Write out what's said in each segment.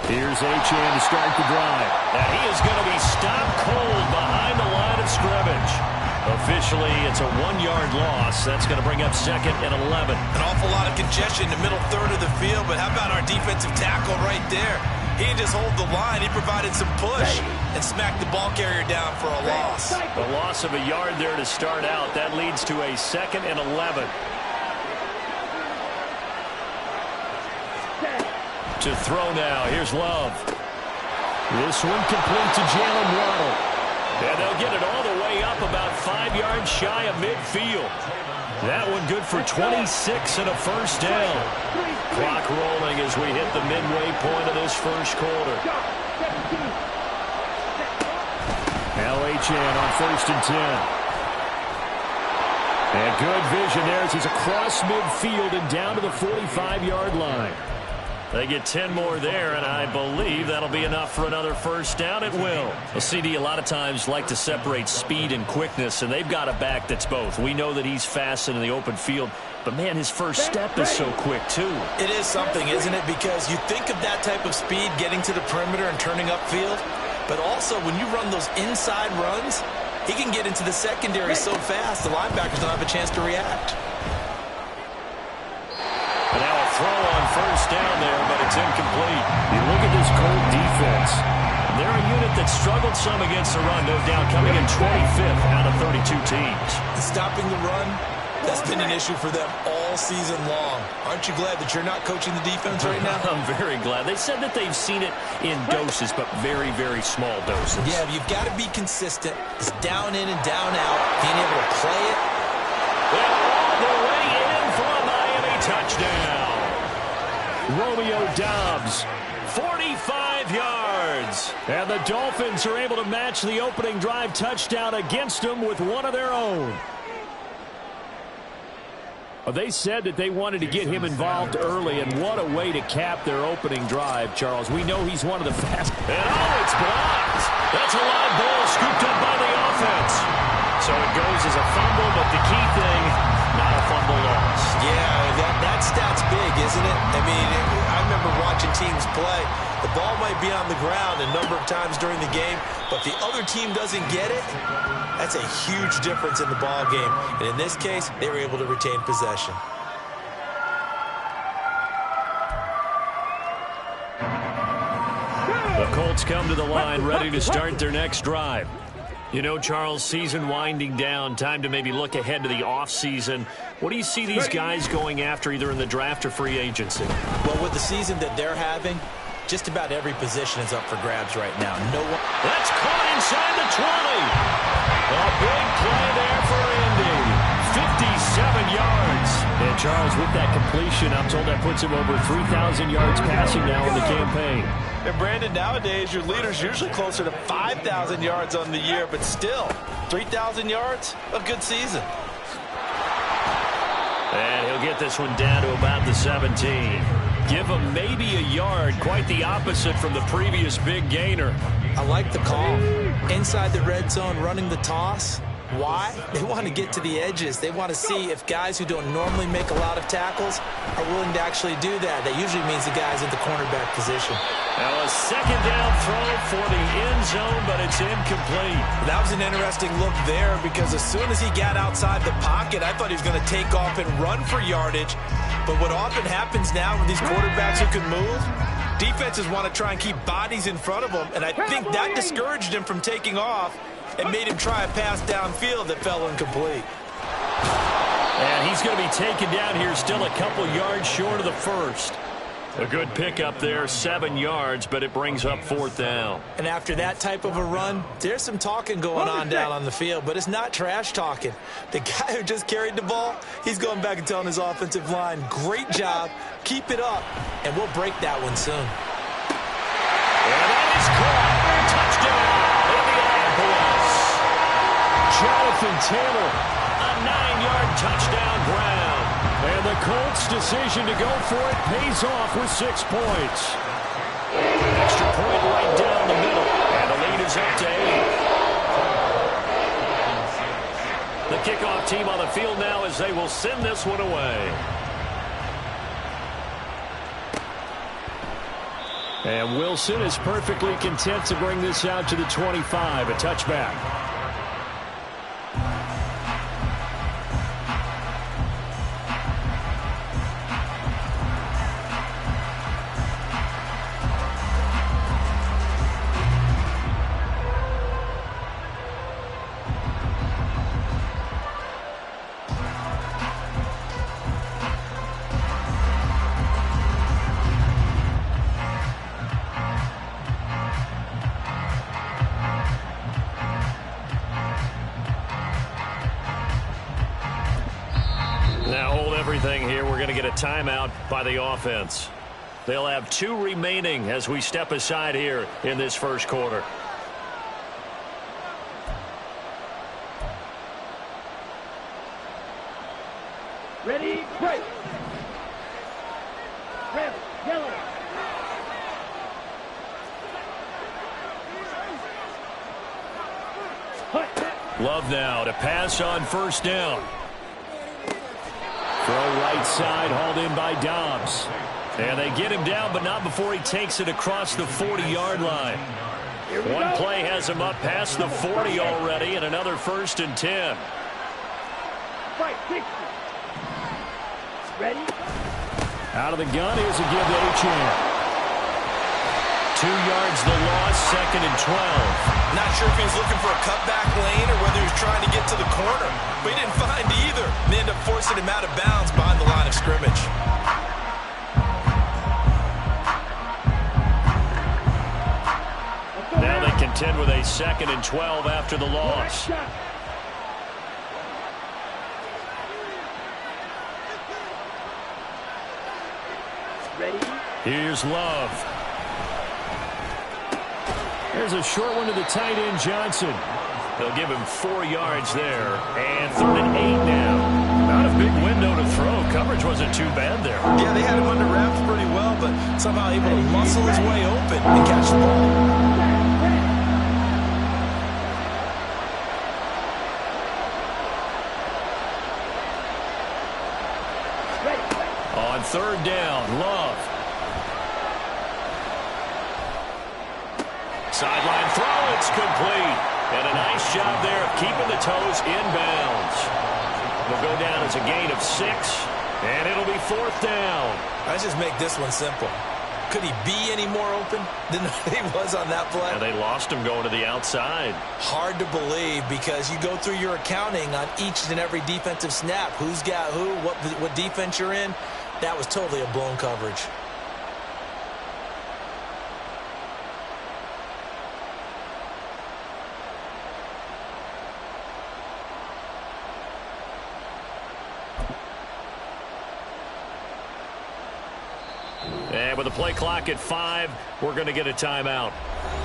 Here's Achane to start the drive. And he is going to be stopped cold behind the line of scrimmage. Officially, it's a 1-yard loss. That's going to bring up 2nd and 11. An awful lot of congestion in the middle third of the field, but how about our defensive tackle right there? He didn't just hold the line. He provided some push and smacked the ball carrier down for a loss. A loss of a yard there to start out. That leads to a 2nd and 11. To throw now. Here's Love. This one complete to Jalen Waddle. And they'll get it all the way up about 5 yards shy of midfield. That one good for 26 and a first down. Clock rolling as we hit the midway point of this first quarter. Now Achane on 1st and 10. And good vision there as he's across midfield and down to the 45-yard line. They get 10 more there, and I believe that'll be enough for another first down. It will. Well, CD a lot of times like to separate speed and quickness, and they've got a back that's both. We know that he's fast in the open field, but, man, his first step is so quick, too. It is something, isn't it? Because you think of that type of speed getting to the perimeter and turning upfield, but also when you run those inside runs, he can get into the secondary so fast the linebackers don't have a chance to react. And now a throw on first down there, but it's incomplete. You look at this Colt defense. They're a unit that struggled some against the run, no doubt, coming in 25th out of 32 teams. Stopping the run, that's been an issue for them all season long. Aren't you glad that you're not coaching the defense right now? I'm very glad. They said that they've seen it in doses, but very, very small doses. Yeah, you've got to be consistent. It's down in and down out, being able to play it. And all the way in for a Miami touchdown. Romeo Doubs, 45 yards. and the Dolphins are able to match the opening drive touchdown against them with one of their own. They said that they wanted to get him involved early, and what a way to cap their opening drive, Charles. We know he's one of the fastest. And oh, it's blocked. That's a live ball scooped up by the offense. So it goes as a fumble, but the key thing, not a fumble loss. Yeah, that stat's big, isn't it? I mean, I remember watching teams play. The ball might be on the ground a number of times during the game, but if the other team doesn't get it, that's a huge difference in the ball game. And in this case, they were able to retain possession. The Colts come to the line ready to start their next drive. You know, Charles, season winding down, time to maybe look ahead to the offseason. What do you see these guys going after either in the draft or free agency? Well, with the season that they're having, just about every position is up for grabs right now. No one. That's caught inside the 20. A big play there for Indy. 57 yards. And Charles, with that completion, I'm told that puts him over 3,000 yards passing now in the campaign. And Brandon, nowadays your leader's usually closer to 5,000 yards on the year, but still, 3,000 yards, a good season. And he'll get this one down to about the 17. Give him maybe a yard, quite the opposite from the previous big gainer. I like the call. Inside the red zone, running the toss. Why? They want to get to the edges. They want to see if guys who don't normally make a lot of tackles are willing to actually do that. That usually means the guys at the cornerback position. Now a second down throw for the end zone, but it's incomplete. That was an interesting look there because as soon as he got outside the pocket, I thought he was going to take off and run for yardage. But what often happens now with these quarterbacks who can move, defenses want to try and keep bodies in front of them, and I think that discouraged him from taking off and made him try a pass downfield that fell incomplete. And he's going to be taken down here still a couple yards short of the first. A good pickup there, 7 yards, but it brings up 4th down. And after that type of a run, there's some talking going on down on the field, but it's not trash talking. The guy who just carried the ball, he's going back and telling his offensive line, great job, keep it up, and we'll break that one soon. And that is caught. Touchdown, Indianapolis. Jonathan Taylor. A 9-yard touchdown ground. And the Colts' decision to go for it pays off with 6 points. Extra point right down the middle. And the lead is up to 8. The kickoff team on the field now as they will send this one away. And Wilson is perfectly content to bring this out to the 25, a touchback. Now hold everything here. We're going to get a timeout by the offense. They'll have 2 remaining as we step aside here in this first quarter. Ready, break. Red, yellow. Love now to pass on first down. Throw right side, hauled in by Dobbs. And they get him down, but not before he takes it across the 40-yard line. One play has him up past the 40 already, and another 1st and 10. Fight, 60. Ready? Out of the gun, here's a give to Achane. 2 yards the loss, 2nd and 12. Not sure if he was looking for a cutback lane or whether he was trying to get to the corner, but he didn't find either. And they ended up forcing him out of bounds behind the line of scrimmage. Now they contend with a 2nd and 12 after the loss. Ready? Here's Love. There's a short one to the tight end, Johnson. They'll give him 4 yards there, and 3rd and 8 now. Not a big window to throw. Coverage wasn't too bad there. Yeah, they had him under wraps pretty well, but somehow able to muscle his way open and catch the ball. On 3rd down, Love. Sideline throw, it's complete. And a nice job there of keeping the toes in bounds. Will go down as a gain of 6, and it'll be 4th down. Let's just make this one simple. Could he be any more open than he was on that play? And they lost him going to the outside. Hard to believe because you go through your accounting on each and every defensive snap. Who's got who, what defense you're in. That was totally a blown coverage. And with the play clock at 5, we're going to get a timeout.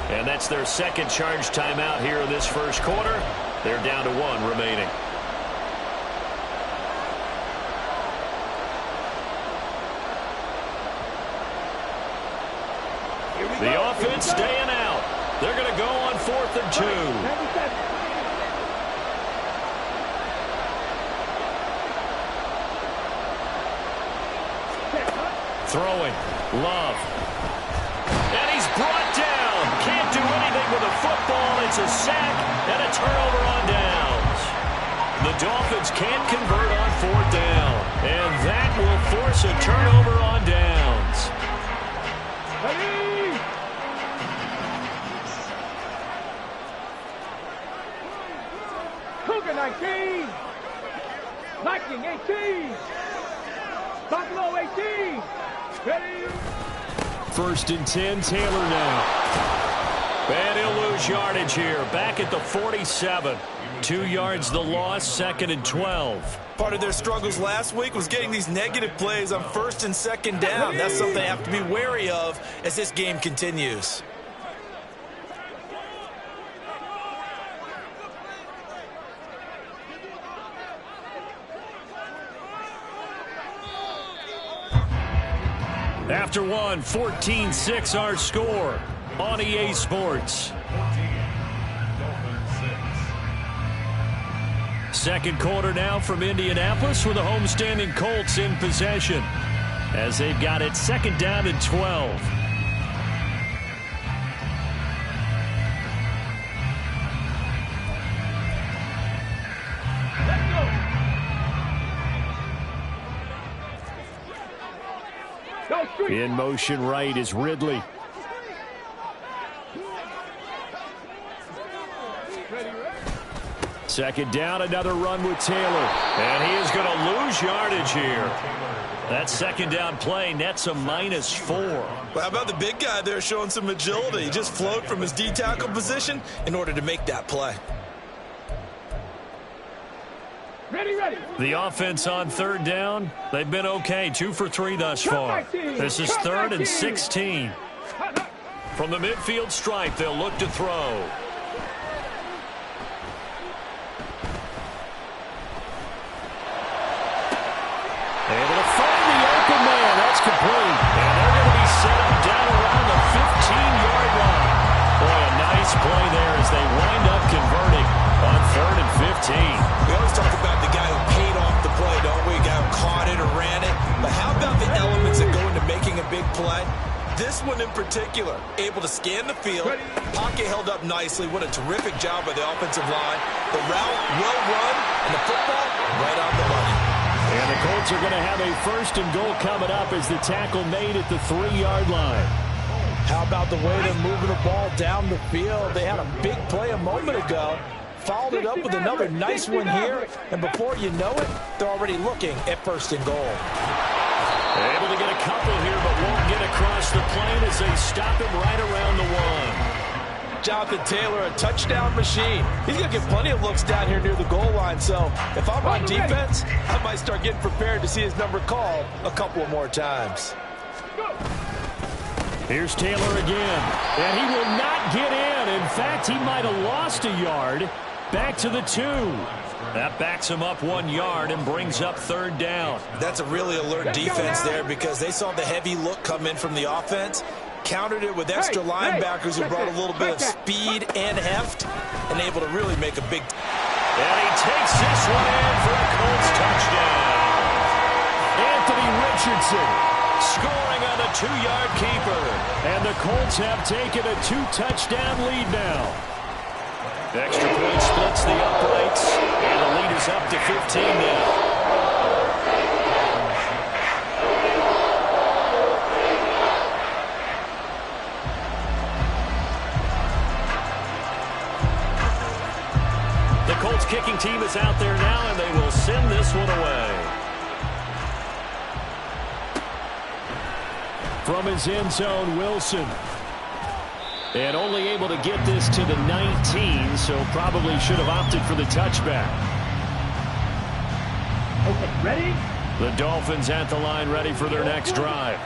And that's their 2nd charge timeout here in this first quarter. They're down to 1 remaining. The offense staying out. They're going to go on 4th and 2. Throwing, Love. And he's brought down. Can't do anything with a football. It's a sack and a turnover on downs. The Dolphins can't convert on 4th down. And that will force a turnover on downs. Ready? Cougar 19. Viking 18. Buffalo 18. Ready? 1st and 10, Taylor now. And he'll lose yardage here. Back at the 47. 2 yards the loss, 2nd and 12. Part of their struggles last week was getting these negative plays on 1st and 2nd down. That's something they have to be wary of as this game continues. After one, 14-6 our score on EA Sports. Second quarter now from Indianapolis with the homestanding Colts in possession as they've got it 2nd down and 12. In motion right is Ridley. Second down, another run with Taylor. And he is going to lose yardage here. That second down play nets a -4. Well, how about the big guy there showing some agility? He just flowed from his D-tackle position in order to make that play. Ready. The offense on third down, they've been okay. 2 for 3 thus far. This is 3rd and 16. From the midfield stripe, they'll look to throw. Able to find the open man. That's complete. And they're going to be set up down around the 15-yard line. Boy, a nice play there as they wind up converting on 3rd and 15. We always talk about the guy who paid off the play, don't we? The guy who caught it or ran it. But how about the elements that go into making a big play? This one in particular, able to scan the field. Pocket held up nicely. What a terrific job by the offensive line. The route well run, and the football right on the money. And the Colts are going to have a 1st and goal coming up as the tackle made at the 3-yard line. How about the way they're moving the ball down the field? They had a big play a moment ago. Followed it up with another nice one here. And before you know it, they're already looking at 1st and goal. They're able to get a couple here, but won't get across the plane as they stop him right around the 1. Jonathan Taylor, a touchdown machine. He's going to get plenty of looks down here near the goal line. So if I'm on defense, I might start getting prepared to see his number called a couple more times. Here's Taylor again. And he will not get in. In fact, he might have lost a yard. Back to the 2. That backs him up 1 yard and brings up 3rd down. That's a really alert defense there because they saw the heavy look come in from the offense. Countered it with extra linebackers who brought a little bit of speed and heft and able to really make a big... And he takes this one in for a Colts touchdown. Anthony Richardson scoring on the 2-yard keeper. And the Colts have taken a 2-touchdown lead now. Extra point splits the uprights, and the lead is up to 15 now. The Colts kicking team is out there now, and they will send this one away. From his end zone, Wilson. And only able to get this to the 19, so probably should have opted for the touchback. Okay, ready? The Dolphins at the line, ready for their next drive.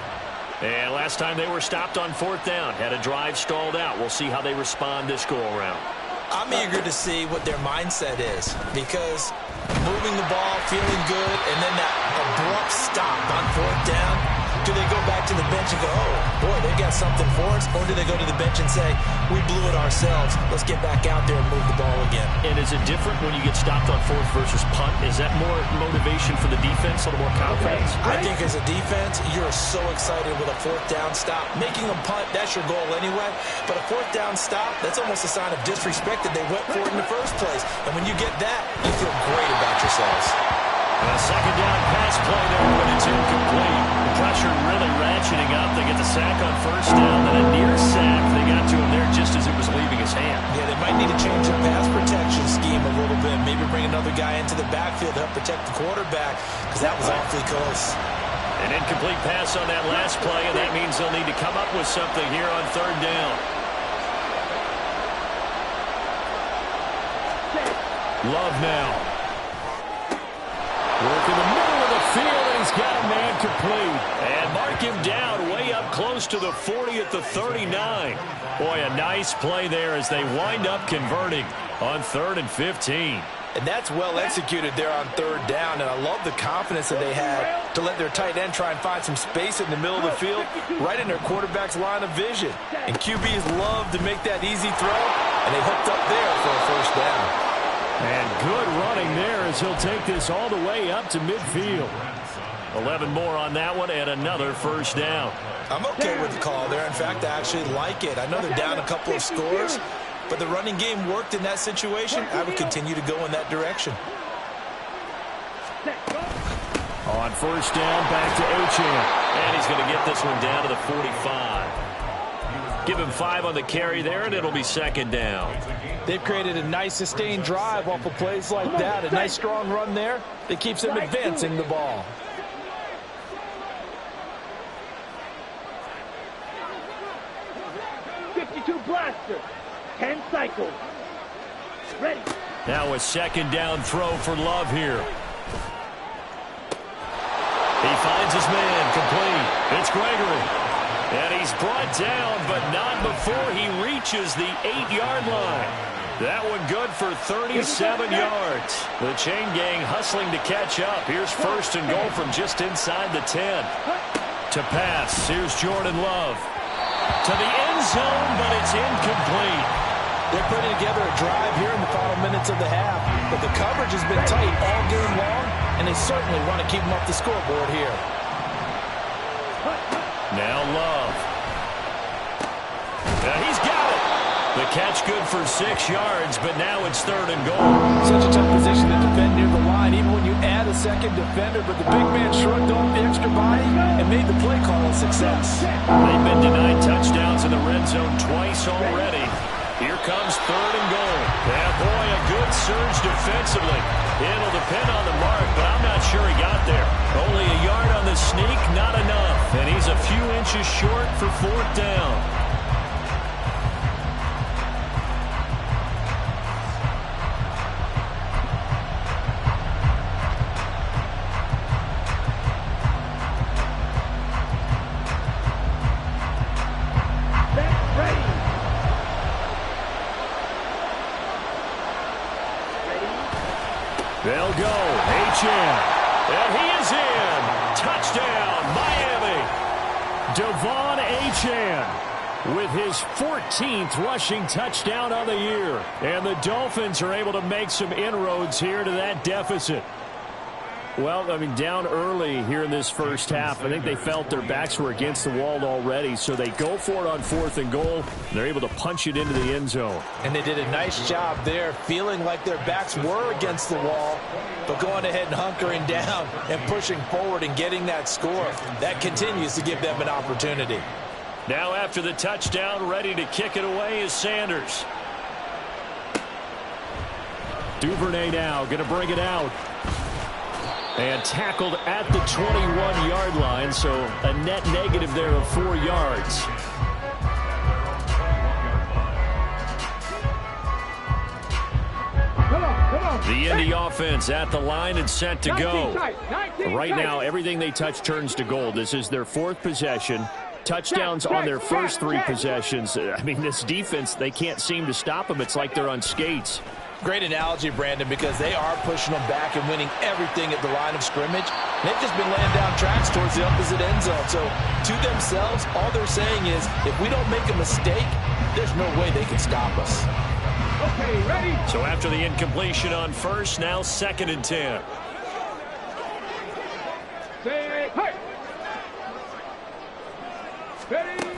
And last time they were stopped on 4th down, had a drive stalled out. We'll see how they respond this go-around. I'm eager to see what their mindset is because moving the ball, feeling good, and then that abrupt stop on 4th down. Do they go back to the bench and go, oh, boy, they've got something for us? Or do they go to the bench and say, we blew it ourselves. Let's get back out there and move the ball again. And is it different when you get stopped on 4th versus punt? Is that more motivation for the defense, a little more confidence? I think as a defense, you're so excited with a 4th down stop. Making a punt, that's your goal anyway. But a 4th down stop, that's almost a sign of disrespect that they went for it in the first place. And when you get that, you feel great about yourselves. A second down pass play there, but it's incomplete. The pressure really ratcheting up. They get the sack on 1st down, then a near sack. They got to him there just as it was leaving his hand. Yeah, they might need to change their pass protection scheme a little bit. Maybe bring another guy into the backfield to help protect the quarterback because that was awfully close. An incomplete pass on that last play, and that means they'll need to come up with something here on 3rd down. Love now. Work in the middle of the field, and he's got a man complete. And mark him down way up close to the 40 at the 39. Boy, a nice play there as they wind up converting on 3rd and 15. And that's well executed there on 3rd down, and I love the confidence that they had to let their tight end try and find some space in the middle of the field, right in their quarterback's line of vision. And QBs love to make that easy throw, and they hooked up there for a 1st down. And good running there as he'll take this all the way up to midfield. 11 more on that one and another 1st down. I'm okay with the call there. In fact, I actually like it. I know they're down a couple of scores, but the running game worked in that situation. I would continue to go in that direction. On first down, back to Achane. And he's going to get this one down to the 45. Give him 5 on the carry there, and it'll be second down. They've created a nice sustained drive off of plays like that. A nice strong run there that keeps them advancing the ball. Blaster. 10 cycles. Ready. Now a second down throw for Love here. He finds his man complete. It's Gregory. And he's brought down, but not before he reaches the 8-yard line. That one good for 37 yards. The chain gang hustling to catch up. Here's first and goal from just inside the 10. To pass, here's Jordan Love. To the end zone, but it's incomplete. They're putting together a drive here in the final minutes of the half, but the coverage has been tight all game long, and they certainly want to keep them off the scoreboard here. Now Love. He's got it. The catch good for 6 yards, but now it's third and goal. Such a tough position to defend near the line, even when you add a second defender, but the big man shrugged off the extra body and made the play call a success. They've been denied touchdowns in the red zone twice already. Here comes third and goal. And boy, a good surge defensively. It'll depend on the mark, but I'm not sure he got there. Only a yard on the sneak, not enough. And he's a few inches short for fourth down. They'll go. Achane. And he is in. Touchdown, Miami. Devon Achane with his 14th rushing touchdown of the year. And the Dolphins are able to make some inroads here to that deficit. Well, I mean, down early here in this first half, I think they felt their backs were against the wall already, so they go for it on fourth and goal. They're able to punch it into the end zone. And they did a nice job there, feeling like their backs were against the wall, but going ahead and hunkering down and pushing forward and getting that score. That continues to give them an opportunity. Now after the touchdown, ready to kick it away is Sanders. Duvernay now going to bring it out. And tackled at the 21-yard line, so a net negative there of 4 yards. The Indy offense at the line and set to go. Right now, everything they touch turns to gold. This is their 4th possession. Touchdowns on their first 3 possessions. I mean, this defense, they can't seem to stop them. It's like they're on skates. Great analogy, Brandon, because they are pushing them back and winning everything at the line of scrimmage. They've just been laying down tracks towards the opposite end zone. So, to themselves, all they're saying is, if we don't make a mistake, there's no way they can stop us. Okay, ready? So after the incompletion on first, now 2nd and 10. Say, hey! Ready?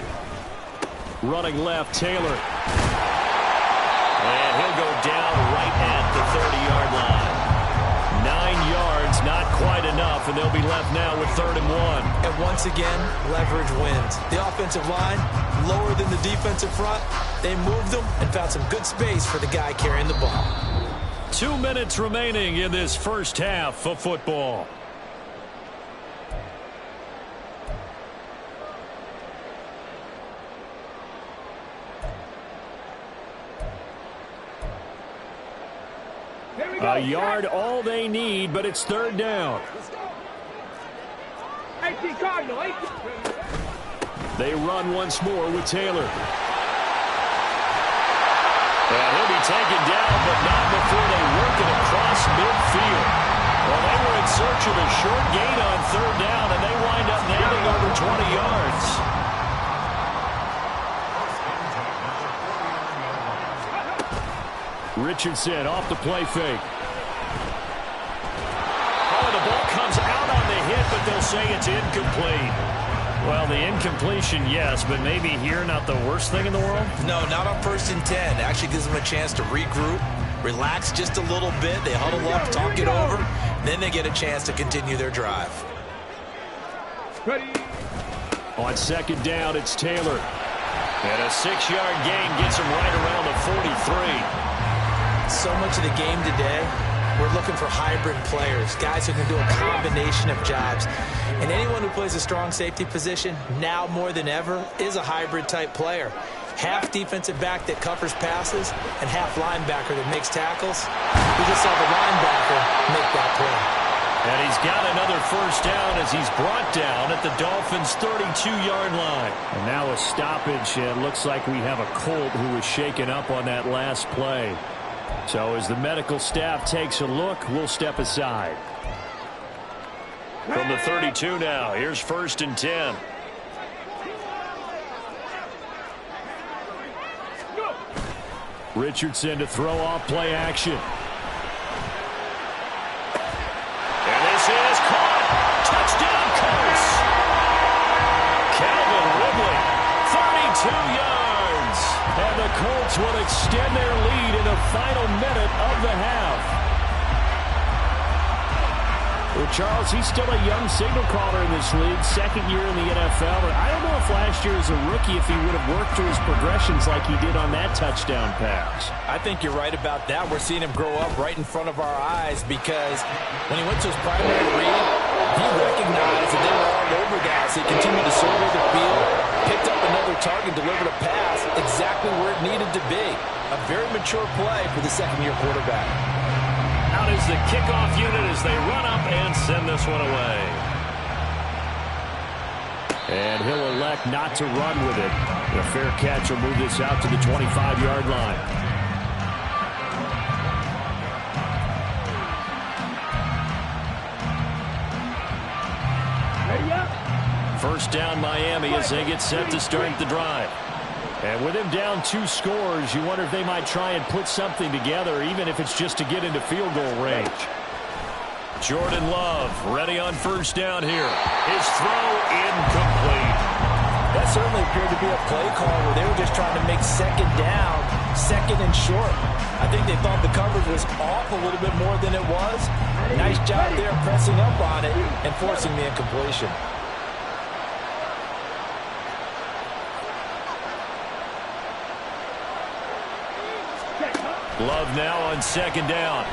Running left, Taylor. And he'll go down right at the 30-yard line. 9 yards, not quite enough, and they'll be left now with 3rd and 1. And once again, leverage wins. The offensive line, lower than the defensive front. They moved them and found some good space for the guy carrying the ball. 2 minutes remaining in this first half of football. A yard all they need, but it's 3rd down. 18 Cardinal, 18. They run once more with Taylor. And he'll be taken down, but not before they work it across midfield. Well, they were in search of a short gain on 3rd down, and they wind up nailing over 20 yards. Richardson off the play fake. Oh, the ball comes out on the hit, but they'll say it's incomplete. Well, the incompletion, yes, but maybe here not the worst thing in the world? No, not on 1st and 10. Actually gives them a chance to regroup, relax just a little bit. They huddle up, talk it over. Then they get a chance to continue their drive. Ready. On second down, it's Taylor. And a 6-yard gain gets him right around the 43. So much of the game today, we're looking for hybrid players, guys who can do a combination of jobs. And anyone who plays a strong safety position, now more than ever, is a hybrid type player. Half defensive back that covers passes and half linebacker that makes tackles. We just saw the linebacker make that play. And he's got another first down as he's brought down at the Dolphins' 32-yard line. And now a stoppage, and looks like we have a Colt who was shaken up on that last play. So as the medical staff takes a look, we'll step aside. From the 32 now, here's 1st and 10. Richardson to throw off play action. And this is caught. Touchdown, Colts. Calvin Ridley, 32 yards. And the Colts will extend their lead in the final minute of the half. Well, Charles, he's still a young signal caller in this league, 2nd year in the NFL. But I don't know if last year as a rookie, if he would have worked through his progressions like he did on that touchdown pass. I think you're right about that. We're seeing him grow up right in front of our eyes because when he went to his primary read, he recognized that they were all over guys. He continued to survey the field, picked up another target, delivered a pass exactly where it needed to be. A very mature play for the 2nd-year quarterback. Out is the kickoff unit as they run up and send this one away. And he'll elect not to run with it. A fair catch will move this out to the 25-yard line. Ready up. First down Miami as they get set to start the drive. And with him down 2 scores, you wonder if they might try and put something together, even if it's just to get into field goal range. Jordan Love ready on first down here. His throw incomplete. That certainly appeared to be a play call where they were just trying to make 2nd down, 2nd and short. I think they thought the coverage was off a little bit more than it was. Nice job there pressing up on it and forcing the incompletion. Love now on 2nd down.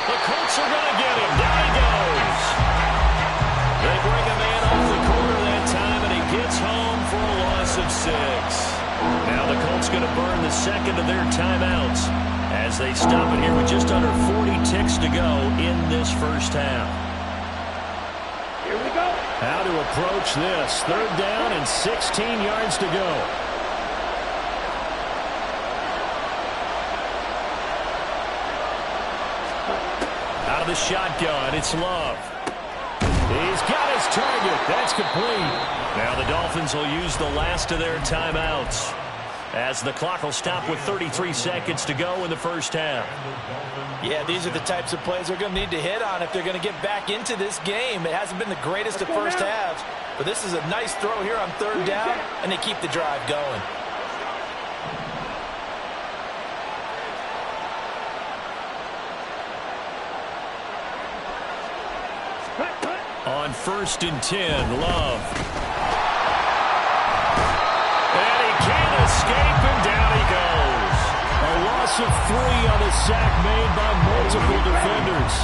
The Colts are going to get him. Down he goes. They bring a man off the corner that time, and he gets home for a loss of 6. Now the Colts going to burn the 2nd of their timeouts as they stop it here with just under 40 ticks to go in this first half. Here we go. How to approach this. 3rd down and 16 yards to go. Out of the shotgun, it's Love. He's got his target. That's complete. Now the Dolphins will use the last of their timeouts as the clock will stop with 33 seconds to go in the first half. Yeah, these are the types of plays they're going to need to hit on if they're going to get back into this game. It hasn't been the greatest of first halves, but this is a nice throw here on 3rd down, and they keep the drive going. On 1st and 10, Love. And he can't escape, and down he goes. A loss of 3 on the sack made by multiple defenders.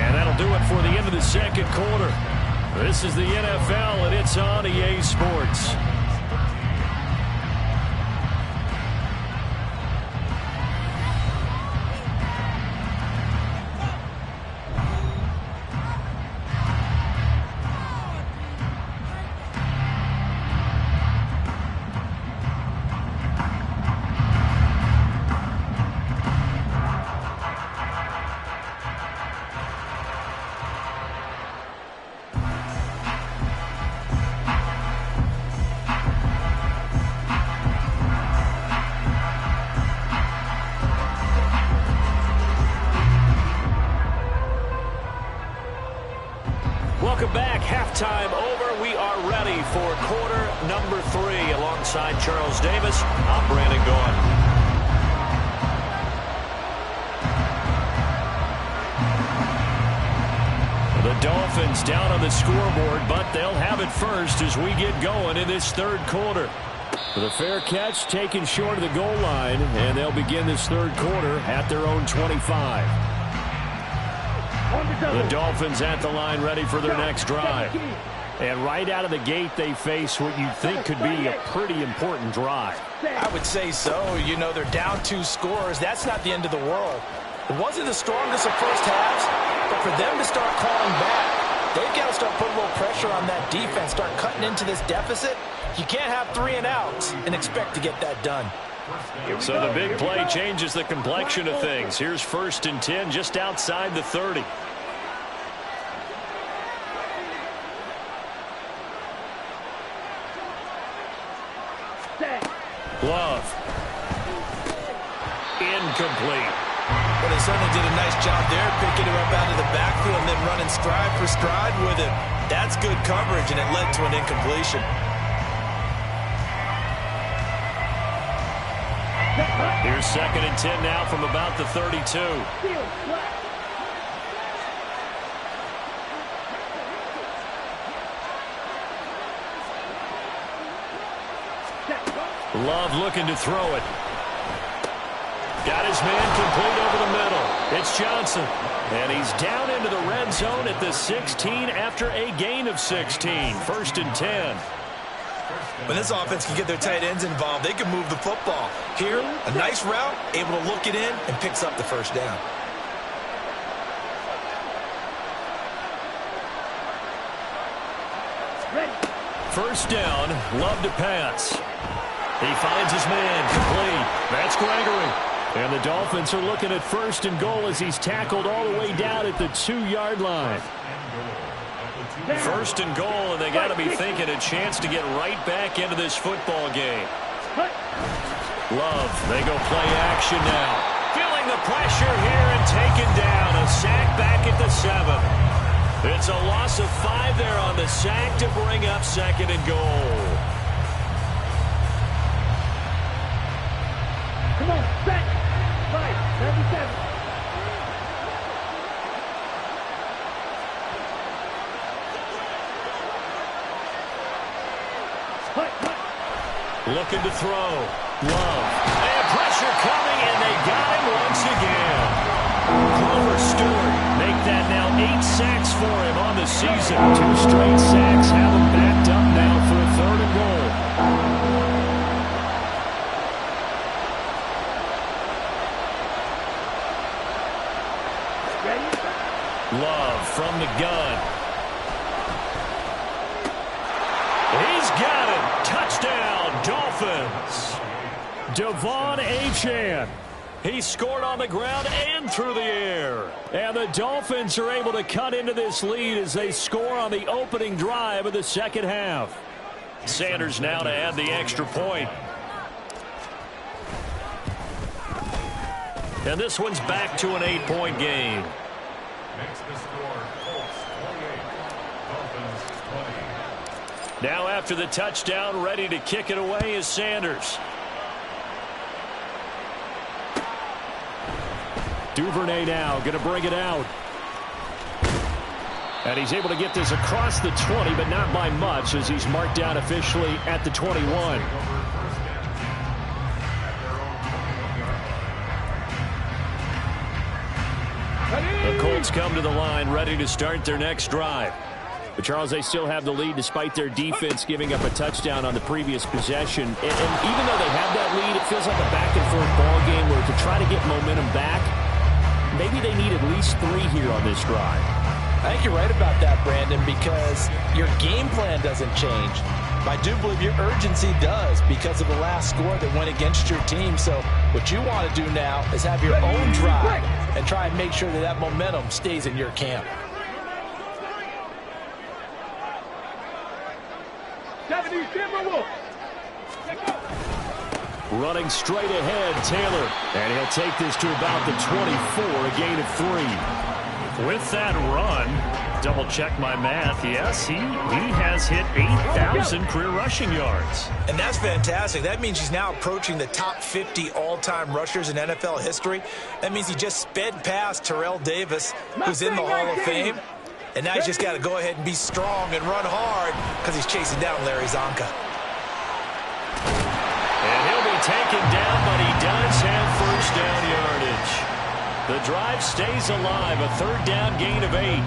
And that'll do it for the end of the 2nd quarter. This is the NFL, and it's on EA Sports. Welcome back. Halftime over. We are ready for quarter number 3. Alongside Charles Davis, I'm Brandon Gaughan. The Dolphins down on the scoreboard, but they'll have it first as we get going in this third quarter. With a fair catch taken short of the goal line, and they'll begin this third quarter at their own 25. The Dolphins at the line ready for their next drive. And right out of the gate, they face what you think could be a pretty important drive. I would say so. You know, they're down 2 scores. That's not the end of the world. It wasn't the strongest of first halves, but for them to start calling back, they've got to start putting a little pressure on that defense, start cutting into this deficit. You can't have 3 and outs and expect to get that done. So the big play changes the complexion of things. Here's 1st and 10 just outside the 30. Love. Incomplete. But they certainly did a nice job there, picking him up out of the backfield and then running stride for stride with him. That's good coverage, and it led to an incompletion. Here's 2nd and 10 now from about the 32. Love looking to throw it. Got his man complete over the middle. It's Johnson. And he's down into the red zone at the 16 after a gain of 16. 1st and 10. When this offense can get their tight ends involved, they can move the football. Here, a nice route, able to look it in, and picks up the first down. First down, Love to pass. He finds his man complete. That's Gregory. And the Dolphins are looking at 1st and goal as he's tackled all the way down at the 2-yard line. 1st and goal, and they got to be thinking a chance to get right back into this football game. Love, they go play action now. Feeling the pressure here and taken down. A sack back at the 7. It's a loss of 5 there on the sack to bring up 2nd and goal. Come on, set. 5, 97. Looking to throw. Love. And pressure coming, and they got him once again. Grover Stewart make that now 8 sacks for him on the season. 2 straight sacks have him backed up now for a 3rd and goal. Love from the gun. He's got it. Touchdown, Dolphins. Devon Achane. He scored on the ground and through the air. And the Dolphins are able to cut into this lead as they score on the opening drive of the second half. Sanders now to add the extra point. And this one's back to an 8-point game. Makes the score Colts 28, Dolphins 20. Now after the touchdown, ready to kick it away is Sanders. Duvernay now going to bring it out. And he's able to get this across the 20, but not by much as he's marked down officially at the 21. The Colts come to the line ready to start their next drive. But, Charles, they still have the lead despite their defense giving up a touchdown on the previous possession. And even though they have that lead, it feels like a back-and-forth ball game where to try to get momentum back, maybe they need at least 3 here on this drive. I think you're right about that, Brandon, because your game plan doesn't change. I do believe your urgency does because of the last score that went against your team. So what you want to do now is have your own drive and try and make sure that that momentum stays in your camp. 70 Timberwolves. Running straight ahead, Taylor. And he'll take this to about the 24, a gain of 3. With that run, double check my math. Yes, he has hit 8,000 career rushing yards. And that's fantastic. That means he's now approaching the top 50 all-time rushers in NFL history. That means he just sped past Terrell Davis, who's in the Hall of Fame. And now he's just got to go ahead and be strong and run hard because he's chasing down Larry Zonka. And he'll be taken down, but he does have first down yardage. The drive stays alive, a third down gain of 8.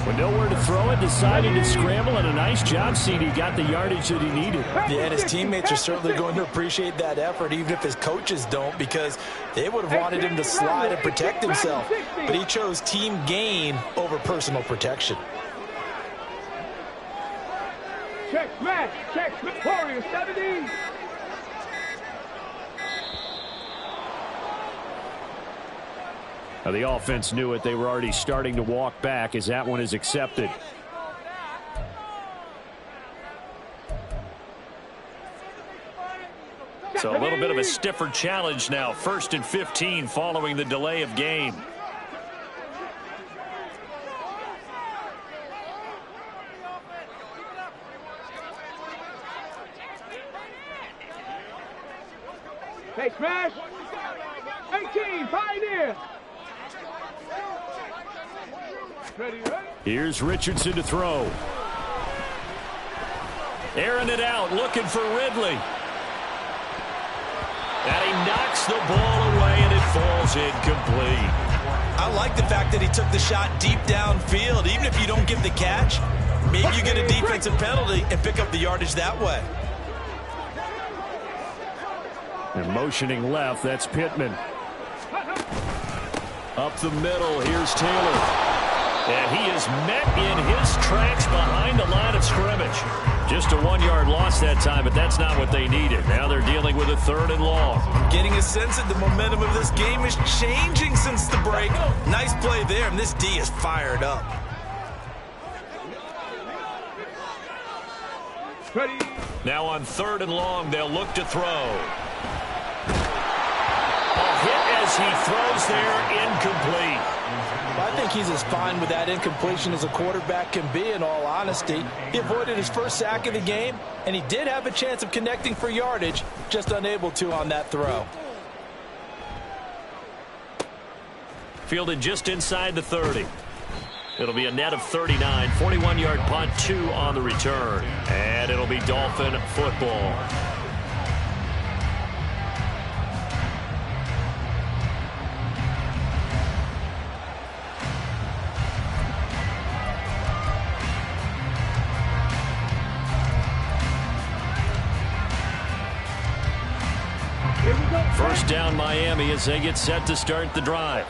With nowhere to throw it, decided to scramble, and a nice job, CD. Got the yardage that he needed. Yeah, and his teammates are certainly going to appreciate that effort, even if his coaches don't, because they would have wanted him to slide and protect himself. But he chose team gain over personal protection. Check smash, Warrior 70. Now, the offense knew it. They were already starting to walk back as that one is accepted. So a little bit of a stiffer challenge now. 1st and 15 following the delay of game. Hey, smash. 18, Pioneer. Ready. Here's Richardson to throw. Airing it out, looking for Ridley. And he knocks the ball away, and it falls incomplete. I like the fact that he took the shot deep downfield. Even if you don't get the catch, maybe you get a defensive penalty and pick up the yardage that way. And motioning left, that's Pittman. Up the middle, here's Taylor. And he is met in his tracks behind the line of scrimmage. Just a 1-yard loss that time, but that's not what they needed. Now they're dealing with a 3rd and long. Getting a sense that the momentum of this game is changing since the break. Nice play there, and this D is fired up. Ready. Now on 3rd and long, they'll look to throw. A hit as he throws there, incomplete. I think he's as fine with that incompletion as a quarterback can be, in all honesty. He avoided his first sack of the game, and he did have a chance of connecting for yardage, just unable to on that throw. Fielded just inside the 30. It'll be a net of 39, 41-yard punt, 2 on the return. And it'll be Dolphin football. First down Miami as they get set to start the drive.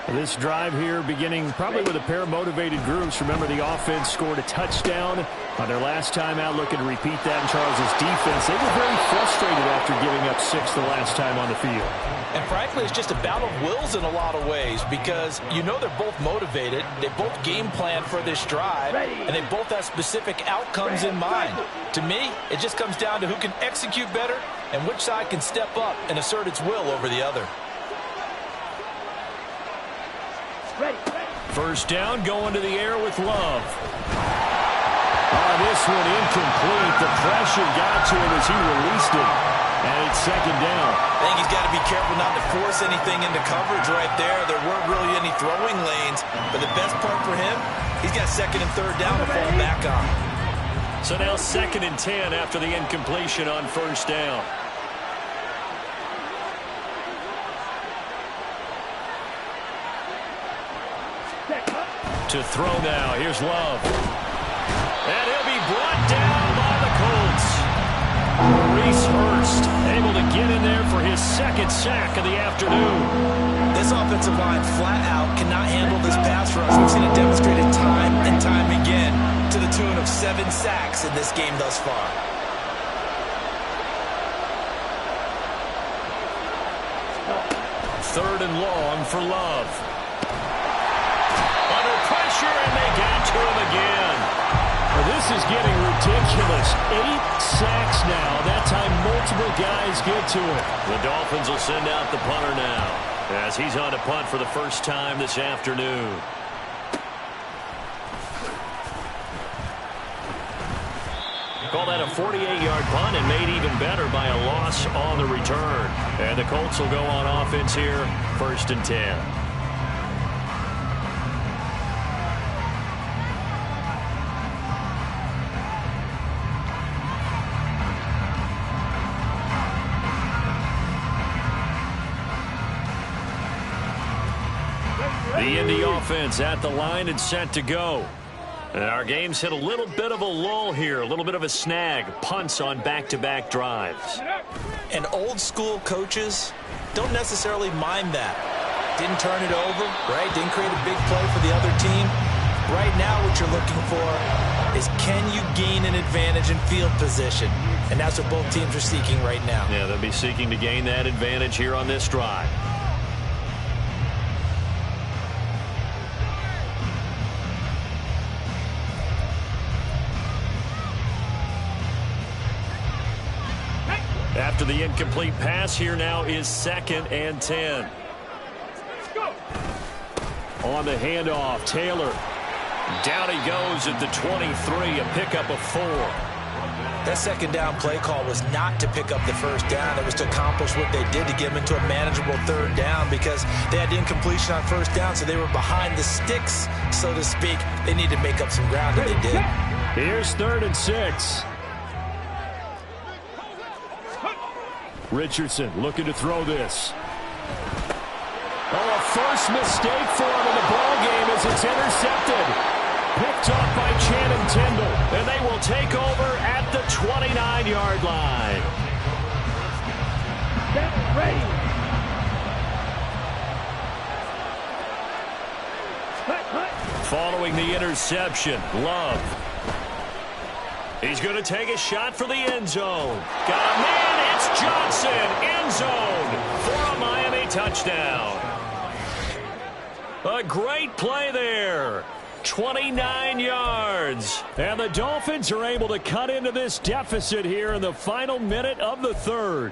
This drive here beginning probably with a pair of motivated groups. Remember, the offense scored a touchdown on their last time out. Looking to repeat that in Charles' defense. They were very frustrated after giving up 6 the last time on the field. And frankly, it's just a battle of wills in a lot of ways, because you know they're both motivated. They both game plan for this drive, and they both have specific outcomes in mind. To me, it just comes down to who can execute better and which side can step up and assert its will over the other. First down, going to the air with Love. This one incomplete. The pressure got to him as he released it. And it's 2nd down. I think he's got to be careful not to force anything into coverage right there. There weren't really any throwing lanes. But the best part for him, he's got 2nd and 3rd down to fall back on. So now 2nd and 10 after the incompletion on first down. To throw now. Here's Love. And he'll be brought down by the Colts. Reese Hurst able to get in there for his 2nd sack of the afternoon. This offensive line flat out cannot handle this pass rush. We've seen it demonstrated time and time again to the tune of 7 sacks in this game thus far. Third and long for Love. And they got to him again. Well, this is getting ridiculous. 8 sacks now. That time multiple guys get to it. The Dolphins will send out the punter now as he's on to punt for the first time this afternoon. Call that a 48-yard punt and made even better by a loss on the return. And the Colts will go on offense here, 1st and 10. The Indy offense at the line and set to go. And our game's hit a little bit of a lull here, a little bit of a snag. Punts on back-to-back drives. And old-school coaches don't necessarily mind that. Didn't turn it over, right? Didn't create a big play for the other team. Right now what you're looking for is, can you gain an advantage in field position? And that's what both teams are seeking right now. Yeah, they'll be seeking to gain that advantage here on this drive. After the incomplete pass, here now is 2nd and 10. On the handoff, Taylor. Down he goes at the 23, a pickup of 4. That second down play call was not to pick up the first down. It was to accomplish what they did, to get them into a manageable 3rd down, because they had the incompletion on 1st down, so they were behind the sticks, so to speak. They needed to make up some ground, and they did. Here's 3rd and 6. Richardson looking to throw this. Oh, a first mistake for him in the ball game as it's intercepted. Picked off by Channing Tindall, and they will take over at the 29-yard line. Get ready. Following the interception, Love. He's going to take a shot for the end zone. Got a man, it's Johnson, end zone for a Miami touchdown. A great play there. 29 yards. And the Dolphins are able to cut into this deficit here in the final minute of the 3rd.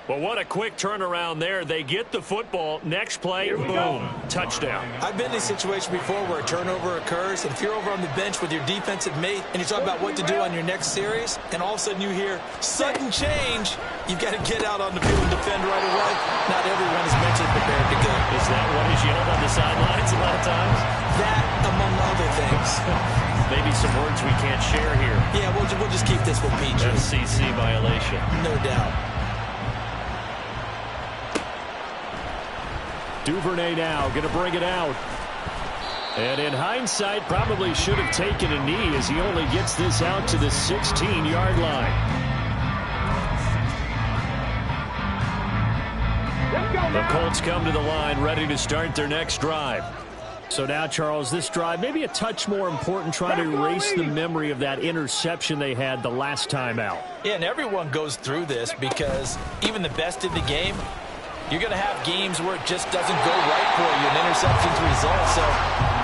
Well, what a quick turnaround there. They get the football. Next play, boom, touchdown. I've been in a situation before where a turnover occurs, and if you're over on the bench with your defensive mate and you're talking about what to do on your next series, and all of a sudden you hear sudden change, you've got to get out on the field and defend right away. Not everyone is mentally prepared to go. Is that what is yelled on the sidelines a lot of times? That, among other things. Maybe some words we can't share here. Yeah, we'll just keep this one PG. FCC violation. No doubt. Duvernay now going to bring it out. And in hindsight, probably should have taken a knee as he only gets this out to the 16-yard line. The Colts come to the line ready to start their next drive. So now, Charles, this drive maybe a touch more important, trying to erase the memory of that interception they had the last time out. Yeah, and everyone goes through this because even the best in the game, you're going to have games where it just doesn't go right for you, and interceptions result. So,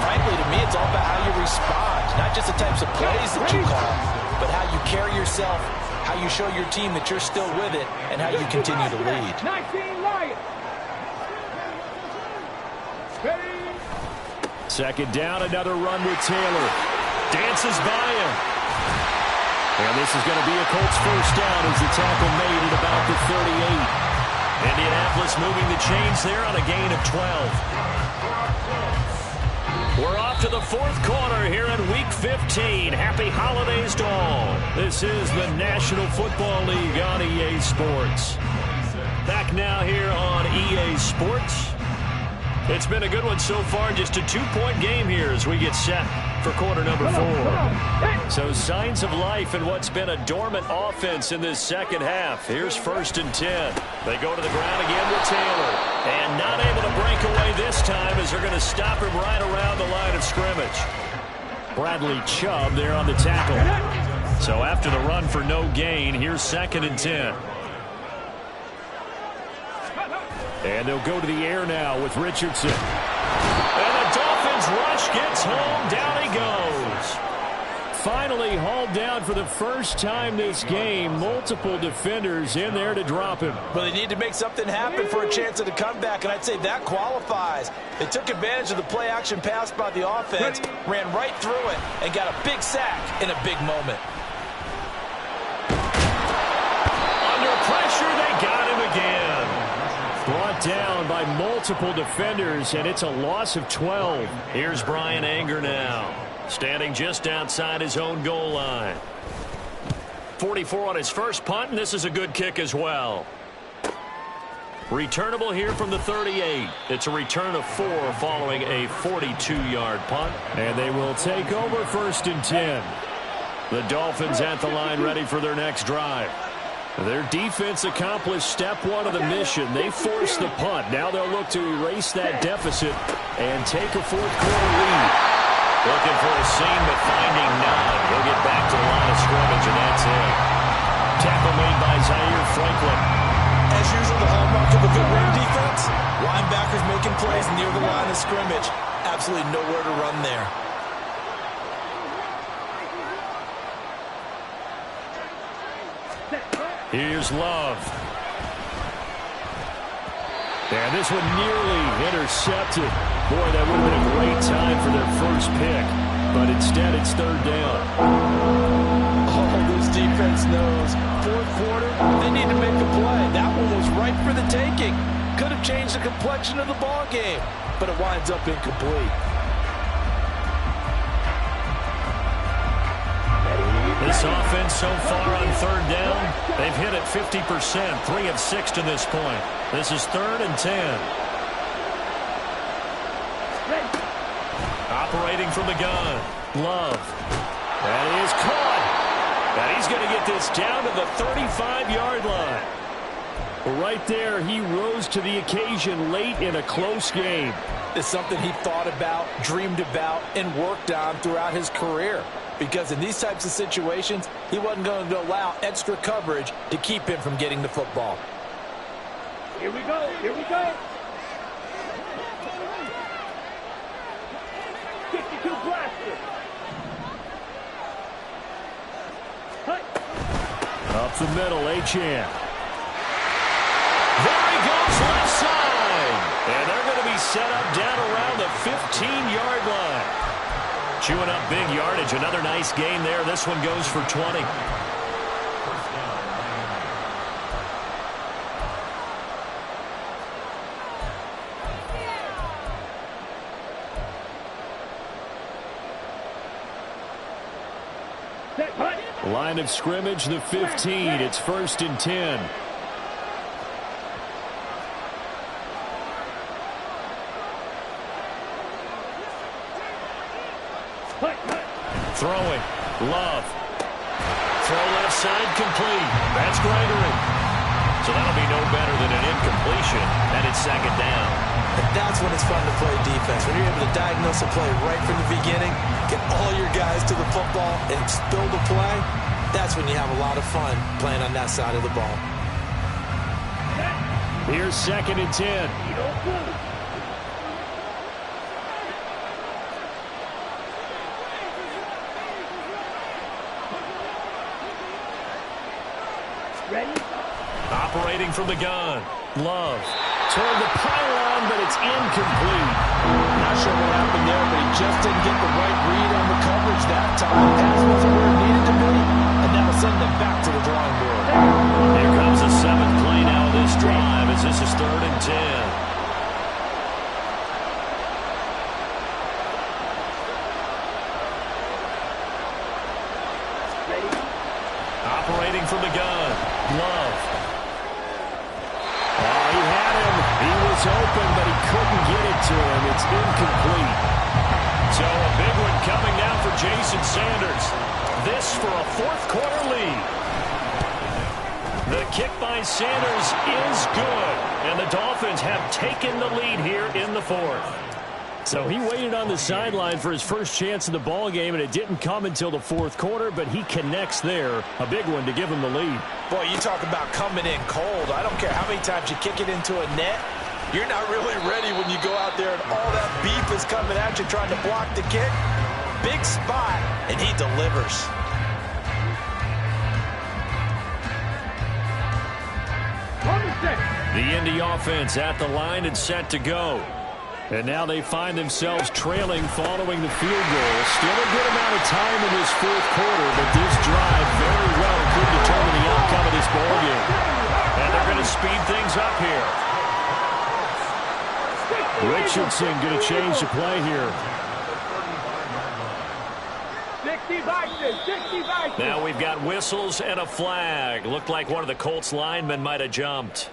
frankly, to me, it's all about how you respond, not just the types of plays that you call, but how you carry yourself, how you show your team that you're still with it, and how you continue to lead. 19 Lions. Ready. 2nd down, another run with Taylor. Dances by him. And this is going to be a Colts 1st down as the tackle made at about the 38. Indianapolis moving the chains there on a gain of 12. We're off to the 4th quarter here in Week 15. Happy holidays to all. This is the National Football League on EA Sports. Back now here on EA Sports. It's been a good one so far. Just a 2-point game here as we get set for quarter number 4. So signs of life in what's been a dormant offense in this second half. Here's 1st and 10. They go to the ground again with Taylor. And not able to break away this time as they're going to stop him right around the line of scrimmage. Bradley Chubb there on the tackle. So after the run for no gain, here's 2nd and 10. And they'll go to the air now with Richardson. And the Dolphins rush gets home. Down he goes. Finally hauled down for the first time this game. Multiple defenders in there to drop him. Well, they need to make something happen for a chance at a comeback, and I'd say that qualifies. They took advantage of the play-action pass by the offense, ran right through it, and got a big sack in a big moment. Under pressure, they got him again. Brought down by multiple defenders, and it's a loss of 12. Here's Brian Anger now, standing just outside his own goal line. 44 on his first punt, and this is a good kick as well. Returnable here from the 38. It's a return of 4 following a 42-yard punt. And they will take over 1st and 10. The Dolphins at the line ready for their next drive. Their defense accomplished step 1 of the mission. They forced the punt. Now they'll look to erase that deficit and take a 4th quarter lead. Looking for a seam, but finding none. He'll get back to the line of scrimmage, and that's it. Tackle made by Zaire Franklin. As usual, the hallmark of a good run defense. Linebackers making plays near the line of scrimmage. Absolutely nowhere to run there. Here's Love. And this one nearly intercepted. Boy, that would have been a great time for their first pick. But instead, it's 3rd down. Oh, this defense knows. 4th quarter, they need to make a play. That one was ripe for the taking. Could have changed the complexion of the ball game, but it winds up incomplete. This offense so far on 3rd down, they've hit it 50%, 3 of 6 to this point. This is 3rd and 10. Operating from the gun, Love. That is caught. And he's going to get this down to the 35-yard line. Right there, he rose to the occasion late in a close game. It's something he thought about, dreamed about, and worked on throughout his career. Because in these types of situations, he wasn't going to allow extra coverage to keep him from getting the football. Here we go. Here we go. 52 blaster. Up the middle, Achane. There he goes, left side. And they're going to be set up down around the 15-yard line. Chewing up big yardage. Another nice gain there. This one goes for 20. Line of scrimmage, the 15. It's 1st and 10. Throwing. Love. Throw left side complete. That's Gregory. So that'll be no better than an incompletion. And it's 2nd down. And that's when it's fun to play defense. When you're able to diagnose a play right from the beginning, get all your guys to the football, and build a play, that's when you have a lot of fun playing on that side of the ball. Here's 2nd and 10. Ready? Operating from the gun. Love. Toward the pylon, but it's incomplete. Not sure what happened there, but he just didn't get the right read on the coverage that time. Pass wasn't where it needed to be, and that'll send them back to the drawing board. Here comes the 7th play now of this drive as this is 3rd and 10. Operating from the gun. Love. Oh, he had him. He was open, but he couldn't get it to him. It's incomplete. So a big one coming now for Jason Sanders. This for a 4th quarter lead. The kick by Sanders is good, and the Dolphins have taken the lead here in the 4th. So he waited on the sideline for his first chance in the ball game, and it didn't come until the 4th quarter, but he connects there. A big one to give him the lead. Boy, you talk about coming in cold. I don't care how many times you kick it into a net. You're not really ready when you go out there and all that beef is coming at you trying to block the kick. Big spot, and he delivers. The Indy offense at the line and set to go. And now they find themselves trailing following the field goal. Still a good amount of time in this 4th quarter, but this drive very well could determine the outcome of this ballgame. And they're going to speed things up here. Richardson going to change the play here. 60 Now we've got whistles and a flag. Looked like one of the Colts linemen might have jumped.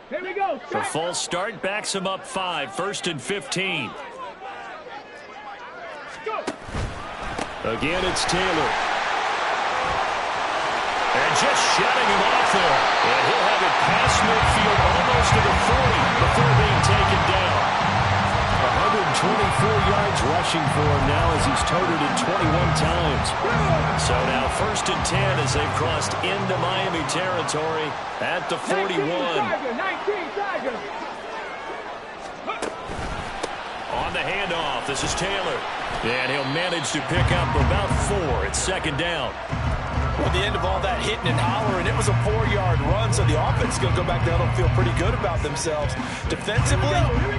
Here we go. The false start backs him up 5, 1st and 15. Go. Again, it's Taylor. And just shutting him off there. And he'll have it past midfield almost to the 40 before being taken down. 124 yards rushing for him now as he's toted it 21 times. So now 1st and 10 as they've crossed into Miami territory at the 41. 19 Tiger. On the handoff, this is Taylor. And he'll manage to pick up about 4. It's 2nd down. At the end of all that hitting and hollering, it was a 4-yard run, so the offense is going to go back down and feel pretty good about themselves. Defensively,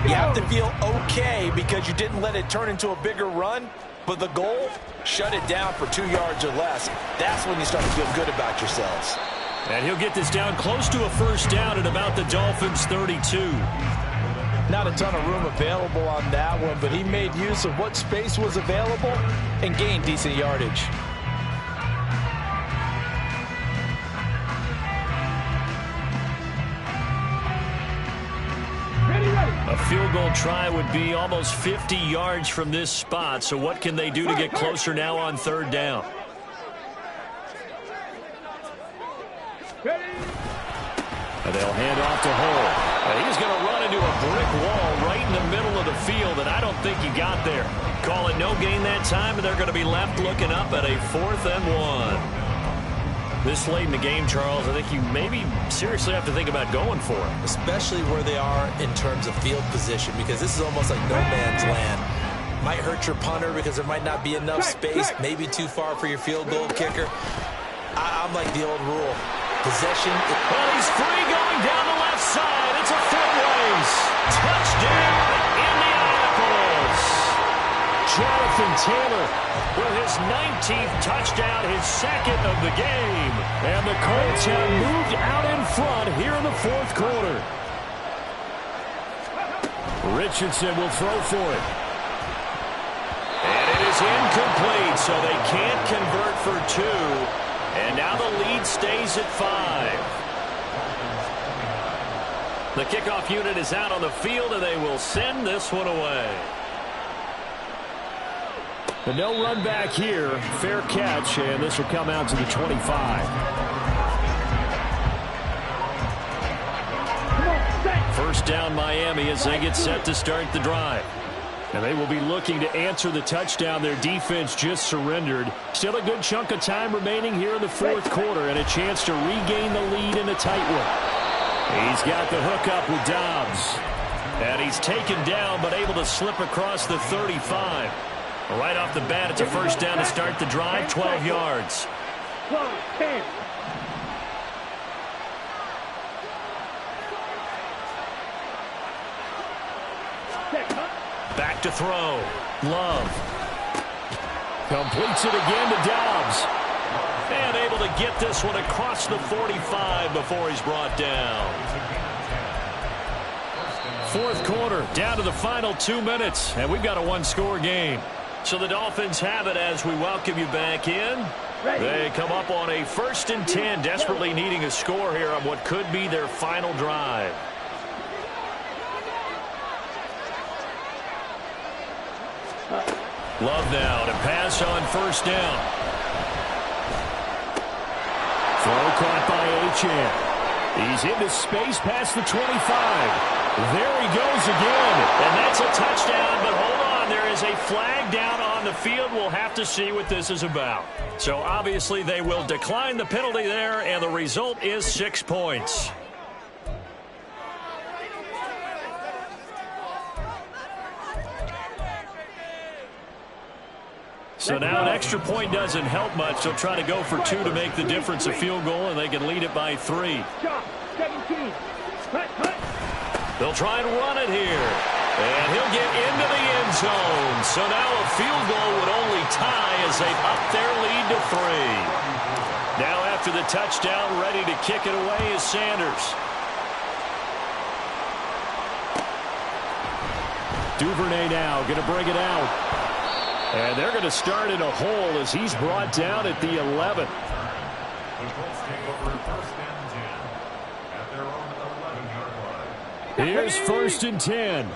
you have to feel okay because you didn't let it turn into a bigger run, but the goal, shut it down for 2 yards or less. That's when you start to feel good about yourselves. And he'll get this down close to a 1st down at about the Dolphins' 32. Not a ton of room available on that one, but he made use of what space was available and gained decent yardage. A field goal try would be almost 50 yards from this spot, so what can they do to get closer now on 3rd down? And they'll hand off to Hull. And he's going to run into a brick wall right in the middle of the field, and I don't think he got there. Call it no gain that time, and they're going to be left looking up at a 4th and 1. This late in the game, Charles, I think you maybe seriously have to think about going for it. Especially where they are in terms of field position, because this is almost like no man's land. Might hurt your punter because there might not be enough space, maybe too far for your field goal kicker. I'm like the old rule. Possession. Well, he's free going down the left side. It's a foot race. Touchdown, Indianapolis. Jonathan Taylor with his 19th touchdown, his 2nd of the game. And the Colts have moved out in front here in the 4th quarter. Richardson will throw for it. And it is incomplete, so they can't convert for 2. And now the lead stays at 5. The kickoff unit is out on the field, and they will send this one away. But no run back here. Fair catch, and this will come out to the 25. First down Miami as they get set to start the drive. And they will be looking to answer the touchdown their defense just surrendered. Still a good chunk of time remaining here in the 4th quarter and a chance to regain the lead in a tight one. He's got the hook up with Dobbs. And he's taken down but able to slip across the 35. Right off the bat, it's a 1st down to start the drive, 12 yards. 10. Back to throw. Love. Completes it again to Dobbs. And able to get this one across the 45 before he's brought down. 4th quarter, down to the final 2 minutes. And we've got a 1-score game. So the Dolphins have it as we welcome you back in. They come up on a 1st and 10, desperately needing a score here on what could be their final drive. Love now to pass on 1st down. Throw caught by Achane. He's into space past the 25. There he goes again. And that's a touchdown, but hold on. There is a flag down on the field. We'll have to see what this is about. So obviously they will decline the penalty there, and the result is 6 points. So now an extra point doesn't help much. They'll try to go for 2 to make the difference a field goal, and they can lead it by 3. They'll try and run it here. And he'll get into the end zone. So now a field goal would only tie as they've upped their lead to 3. Now after the touchdown, ready to kick it away is Sanders. Duvernay now going to bring it out. And they're going to start in a hole as he's brought down at the 11. The Colts take over 1st and 10 at their own 11-yard line. Here's 1st and 10.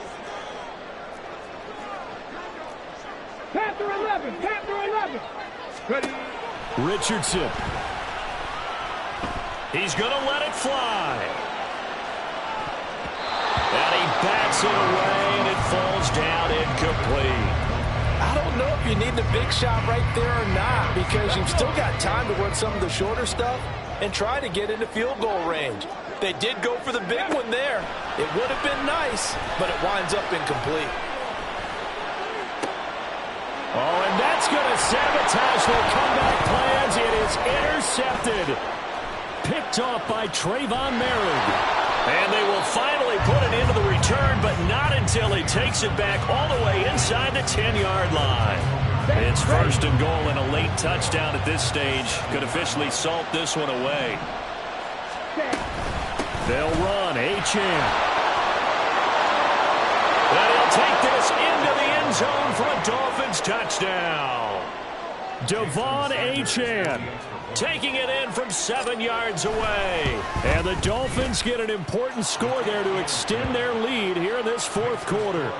Panther 11. Panther 11. Ready. Richardson. He's going to let it fly. And he bats it away, and it falls down incomplete. I don't know if you need the big shot right there or not, because you've still got time to work some of the shorter stuff and try to get into field goal range. They did go for the big one there. It would have been nice, but it winds up incomplete. Oh, and that's going to sabotage their comeback plans. It is intercepted. Picked off by Trayvon Merrick. And they will finally put it into the return, but not until he takes it back all the way inside the 10-yard line. It's 1st and goal and a late touchdown at this stage. Could officially salt this one away. They'll run. Achane. And he'll take this into the end zone for a Dolphins touchdown. Devon Achane taking it in from 7 yards away. And the Dolphins get an important score there to extend their lead here in this 4th quarter.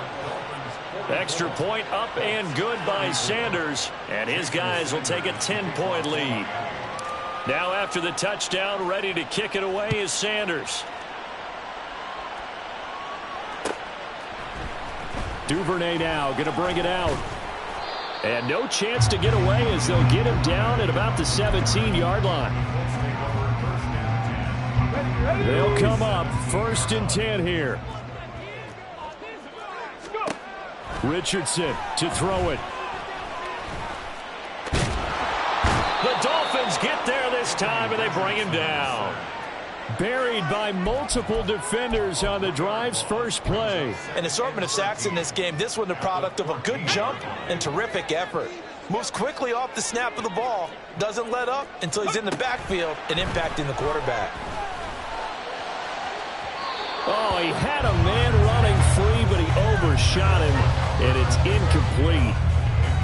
Extra point up and good by Sanders. And his guys will take a 10-point lead. Now after the touchdown, ready to kick it away is Sanders. Duvernay now going to bring it out. And no chance to get away as they'll get him down at about the 17-yard line. They'll come up 1st and 10 here. Richardson to throw it. The Dolphins get there this time, and they bring him down. Buried by multiple defenders on the drive's first play. An assortment of sacks in this game. This one the product of a good jump and terrific effort. Moves quickly off the snap of the ball. Doesn't let up until he's in the backfield and impacting the quarterback. Oh, he had a man running free, but he overshot him, and it's incomplete.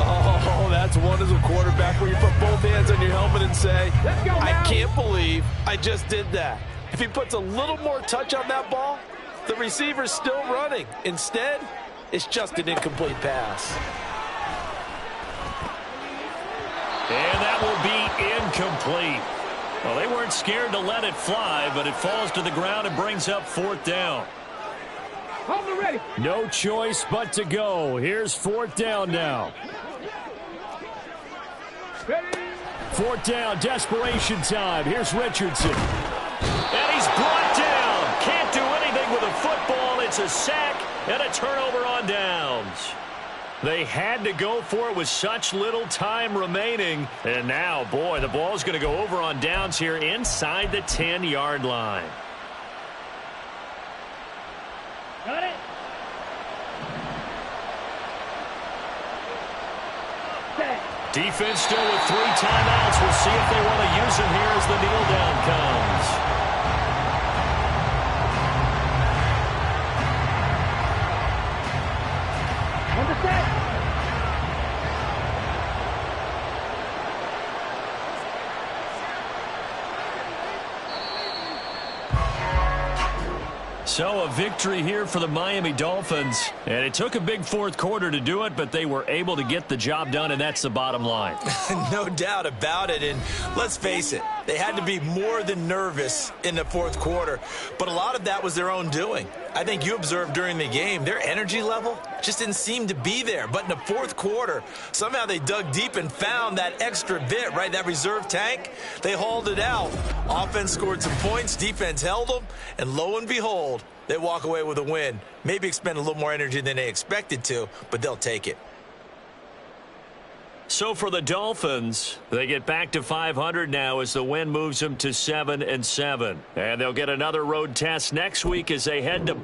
Oh, that's one as a quarterback where you put both hands on your helmet and say, I can't believe I just did that. If he puts a little more touch on that ball, the receiver's still running. Instead, it's just an incomplete pass. And that will be incomplete. Well, they weren't scared to let it fly, but it falls to the ground and brings up 4th down. Ready. No choice but to go. Here's 4th down now. Ready. 4th down, desperation time. Here's Richardson. And he's brought down. Can't do anything with a football. It's a sack and a turnover on downs. They had to go for it with such little time remaining. And now, boy, the ball's going to go over on downs here inside the 10-yard line. Got it. Defense still with 3 timeouts. We'll see if they want to use them here as the kneel down comes. So a victory here for the Miami Dolphins. And it took a big 4th quarter to do it, but they were able to get the job done, and that's the bottom line. No doubt about it. And let's face it, they had to be more than nervous in the 4th quarter. But a lot of that was their own doing. I think you observed during the game, their energy level just didn't seem to be there. But in the 4th quarter, somehow they dug deep and found that extra bit, right? That reserve tank. They hauled it out. Offense scored some points. Defense held them. And lo and behold, they walk away with a win. Maybe expend a little more energy than they expected to, but they'll take it. So for the Dolphins, they get back to 500 now as the win moves them to 7-7. And they'll get another road test next week as they head to